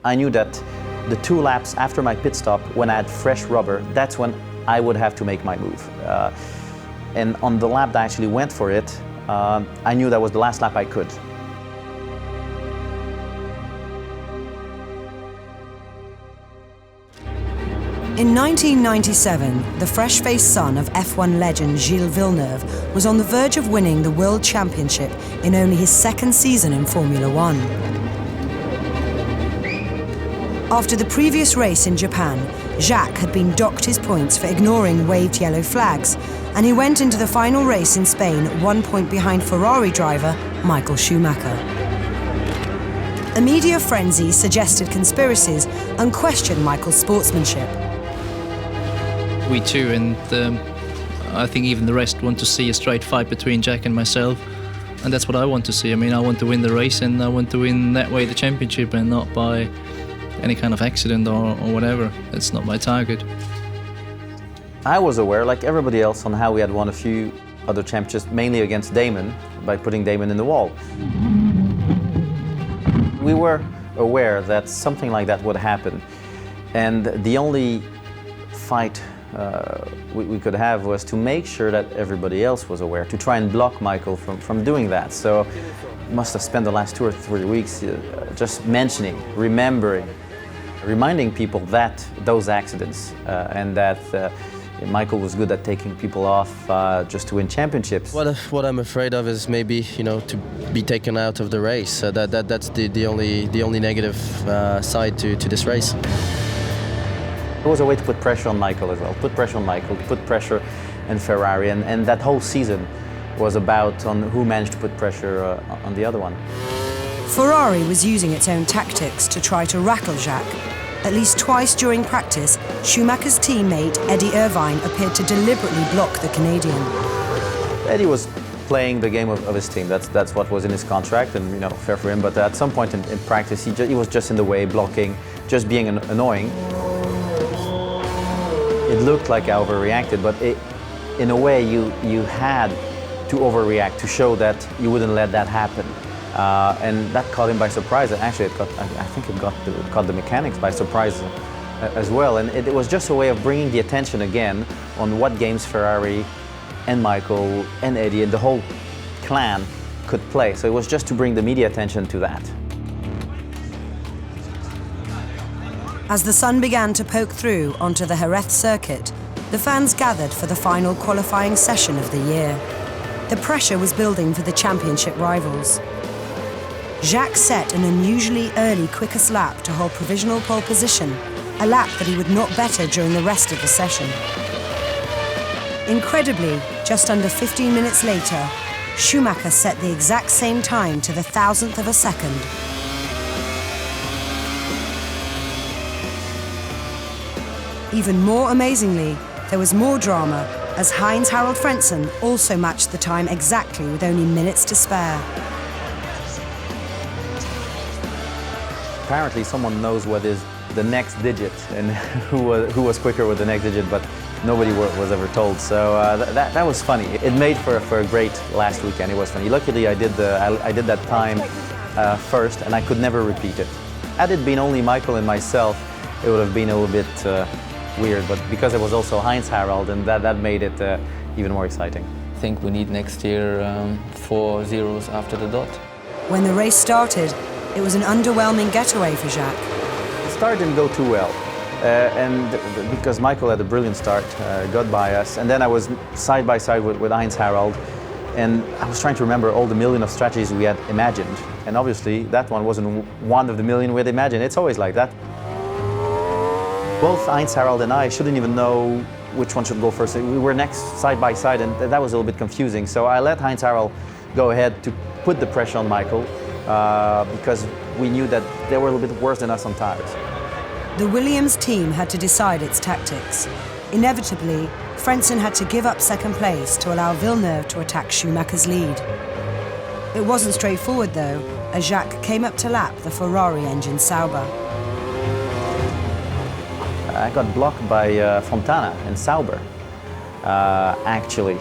I knew that the 2 laps after my pit stop, when I had fresh rubber, that's when I would have to make my move. And on the lap that I actually went for it, I knew that was the last lap I could. In 1997, the fresh-faced son of F1 legend Gilles Villeneuve was on the verge of winning the World Championship in only his 2nd season in Formula One. After the previous race in Japan, Jacques had been docked his points for ignoring waved yellow flags, and he went into the final race in Spain 1 point behind Ferrari driver Michael Schumacher. A media frenzy suggested conspiracies and questioned Michael's sportsmanship. We too, and I think even the rest, want to see a straight fight between Jack and myself, and that's what I want to see. I mean, I want to win the race, and I want to win that way the championship, and not by any kind of accident or whatever. It's not my target. I was aware, like everybody else, on how we had won a few other championships, mainly against Damon, by putting Damon in the wall. We were aware that something like that would happen, and the only fight we could have was to make sure that everybody else was aware, to try and block Michael from doing that. So must have spent the last 2 or 3 weeks just mentioning, reminding people that those accidents and that Michael was good at taking people off just to win championships. What I'm afraid of is maybe, to be taken out of the race. That's the only negative side to this race. It was a way to put pressure on Michael as well, put pressure on Michael, put pressure on Ferrari, and that whole season was about on who managed to put pressure on the other one. Ferrari was using its own tactics to try to rattle Jacques. At least twice during practice, Schumacher's teammate Eddie Irvine appeared to deliberately block the Canadian. Eddie was playing the game of his team. That's what was in his contract, and fair for him. But at some point in practice, he was just in the way, blocking, just being annoying. It looked like I overreacted, but in a way, you had to overreact to show that you wouldn't let that happen. And that caught him by surprise. And actually, I think it caught the mechanics by surprise as well. And it was just a way of bringing the attention again on what games Ferrari and Michael and Eddie and the whole clan could play. So it was just to bring the media attention to that. As the sun began to poke through onto the Jerez circuit, the fans gathered for the final qualifying session of the year. The pressure was building for the championship rivals. Jacques set an unusually early quickest lap to hold provisional pole position, a lap that he would not better during the rest of the session. Incredibly, just under 15 minutes later, Schumacher set the exact same time to the 1,000th of a second. Even more amazingly, there was more drama, as Heinz-Harald Frentzen also matched the time exactly with only minutes to spare. Apparently someone knows what is the next digit and who was quicker with the next digit, but nobody was ever told. So that was funny. It made for a great last weekend. It was funny. Luckily I did that time first, and I could never repeat it. Had it been only Michael and myself, it would have been a little bit weird, but because it was also Heinz-Harald, and that made it even more exciting. I think we need next year 4 zeros after the dot. When the race started, it was an underwhelming getaway for Jacques. The start didn't go too well, and because Michael had a brilliant start, got by us, and then I was side by side with Heinz-Harald, and I was trying to remember all the million of strategies we had imagined, and obviously that one wasn't one of the million we had imagined. It's always like that. Both Heinz-Harald and I shouldn't even know which one should go first. We were next side by side, and that was a little bit confusing. So I let Heinz-Harald go ahead to put the pressure on Michael because we knew that they were a little bit worse than us on tires. The Williams team had to decide its tactics. Inevitably, Frentzen had to give up second place to allow Villeneuve to attack Schumacher's lead. It wasn't straightforward though, as Jacques came up to lap the Ferrari engine Sauber. I got blocked by Fontana and Sauber, actually.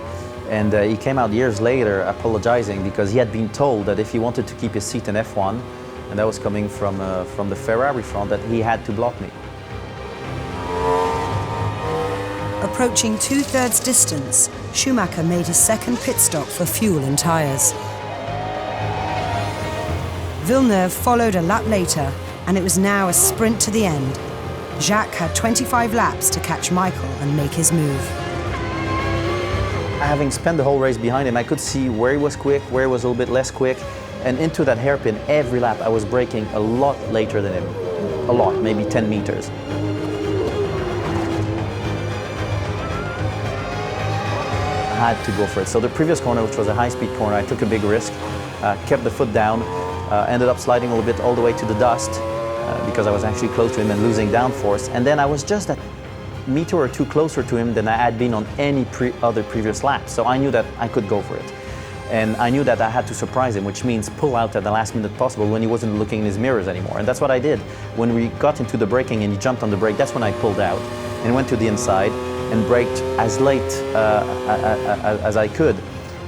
And he came out years later apologizing because he had been told that if he wanted to keep his seat in F1, and that was coming from the Ferrari front, that he had to block me. Approaching 2/3 distance, Schumacher made his second pit stop for fuel and tyres. Villeneuve followed a lap later, and it was now a sprint to the end. Jacques had 25 laps to catch Michael and make his move. Having spent the whole race behind him, I could see where he was quick, where he was a little bit less quick, and into that hairpin, every lap I was braking a lot later than him. A lot, maybe 10 meters. I had to go for it. So the previous corner, which was a high-speed corner, I took a big risk, kept the foot down, ended up sliding a little bit all the way to the dust because I was actually close to him and losing downforce. And then I was just a meter or two closer to him than I had been on any other previous lap. So I knew that I could go for it. And I knew that I had to surprise him, which means pull out at the last minute possible when he wasn't looking in his mirrors anymore. And that's what I did. When we got into the braking and he jumped on the brake, that's when I pulled out and went to the inside and braked as late as I could.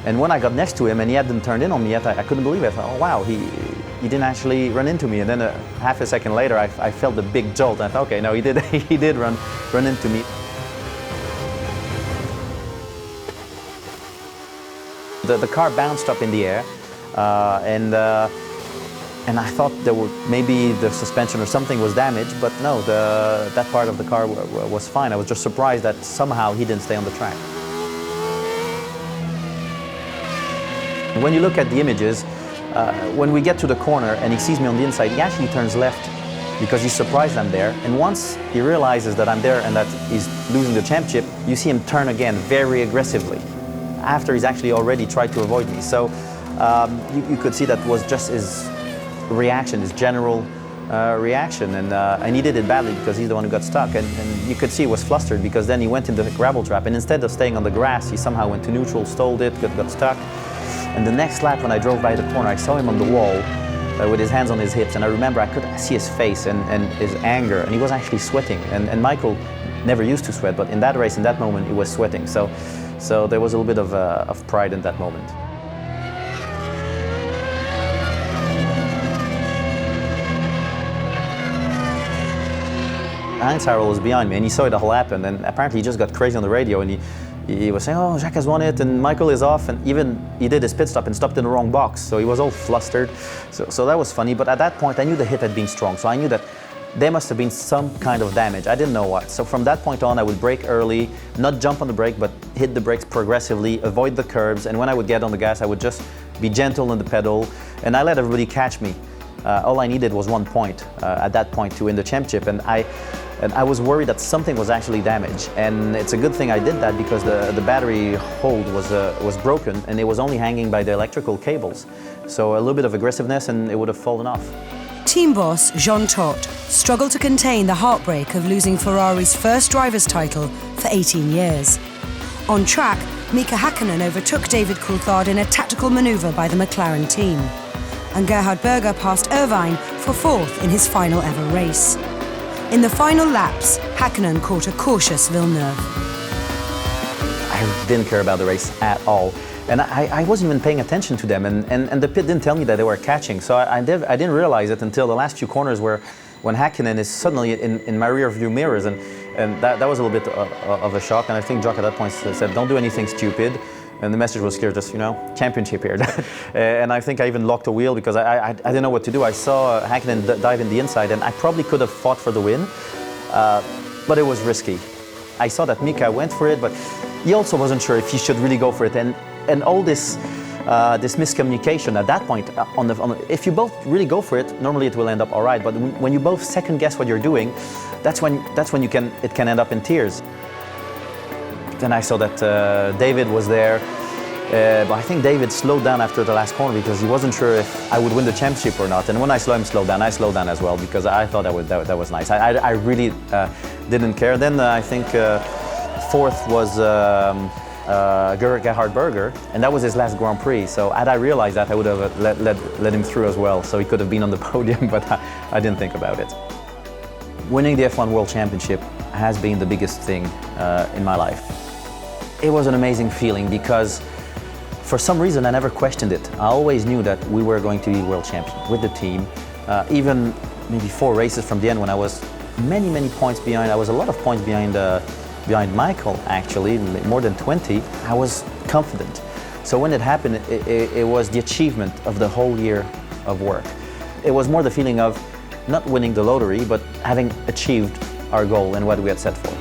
And when I got next to him and he hadn't turned in on me yet, I couldn't believe it. I thought, oh wow, he didn't actually run into me. And then half a second later, I felt a big jolt. And I thought, okay, no, he did, he did run into me. The car bounced up in the air, and I thought there would maybe the suspension or something was damaged, but no, that part of the car was fine. I was just surprised that somehow he didn't stay on the track. When you look at the images, when we get to the corner and he sees me on the inside, he actually turns left because he's surprised I'm there. And once he realizes that I'm there and that he's losing the championship, you see him turn again very aggressively after he's actually already tried to avoid me. So you could see that was just his reaction, his general reaction, and he did it badly because he's the one who got stuck. And you could see he was flustered because then he went into the gravel trap, and instead of staying on the grass, he somehow went to neutral, stalled it, got stuck. And the next lap, when I drove by the corner, I saw him on the wall with his hands on his hips, and I remember I could see his face and his anger, and he was actually sweating. And Michael never used to sweat, but in that race, in that moment, he was sweating. So there was a little bit of pride in that moment. Heinz Harrell was behind me and he saw it all happen, and apparently he just got crazy on the radio and he was saying, oh, Jacques has won it and Michael is off, and even he did his pit stop and stopped in the wrong box, so he was all flustered. So that was funny, but at that point I knew the hit had been strong, so I knew that there must have been some kind of damage. I didn't know what. So from that point on, I would brake early, not jump on the brake, but hit the brakes progressively, avoid the curbs, and when I would get on the gas, I would just be gentle on the pedal, and I let everybody catch me. All I needed was 1 point at that point to win the championship, and I was worried that something was actually damaged. And it's a good thing I did that because the battery hold was broken and it was only hanging by the electrical cables. So a little bit of aggressiveness and it would have fallen off. Team boss Jean Todt struggled to contain the heartbreak of losing Ferrari's first driver's title for 18 years. On track, Mika Häkkinen overtook David Coulthard in a tactical manoeuvre by the McLaren team. And Gerhard Berger passed Irvine for fourth in his final ever race. In the final laps, Häkkinen caught a cautious Villeneuve. I didn't care about the race at all. And I wasn't even paying attention to them, and the pit didn't tell me that they were catching. So I didn't realize it until the last few corners when Häkkinen is suddenly in my rear view mirrors, and that was a little bit of a shock. And I think Jacques at that point said, don't do anything stupid. And the message was clear, just, championship here. And I think I even locked the wheel because I didn't know what to do. I saw Häkkinen dive in the inside, and I probably could have fought for the win, but it was risky. I saw that Mika went for it, but he also wasn't sure if he should really go for it. And all this miscommunication at that point, if you both really go for it, normally it will end up all right. But when you both second guess what you're doing, that's when it can end up in tears. Then I saw that David was there, but I think David slowed down after the last corner because he wasn't sure if I would win the championship or not. And when I saw him slow down, I slowed down as well because I thought that was nice. I really didn't care. Then I think fourth was Gerhard Berger, and that was his last Grand Prix. So had I realized that, I would have let him through as well, so he could have been on the podium, but I didn't think about it. Winning the F1 World Championship has been the biggest thing in my life. It was an amazing feeling because for some reason I never questioned it. I always knew that we were going to be world champion with the team. even maybe 4 races from the end when I was many points behind. I was a lot of points behind Michael, actually, more than 20. I was confident. So when it happened, it was the achievement of the whole year of work. It was more the feeling of not winning the lottery, but having achieved our goal and what we had set for.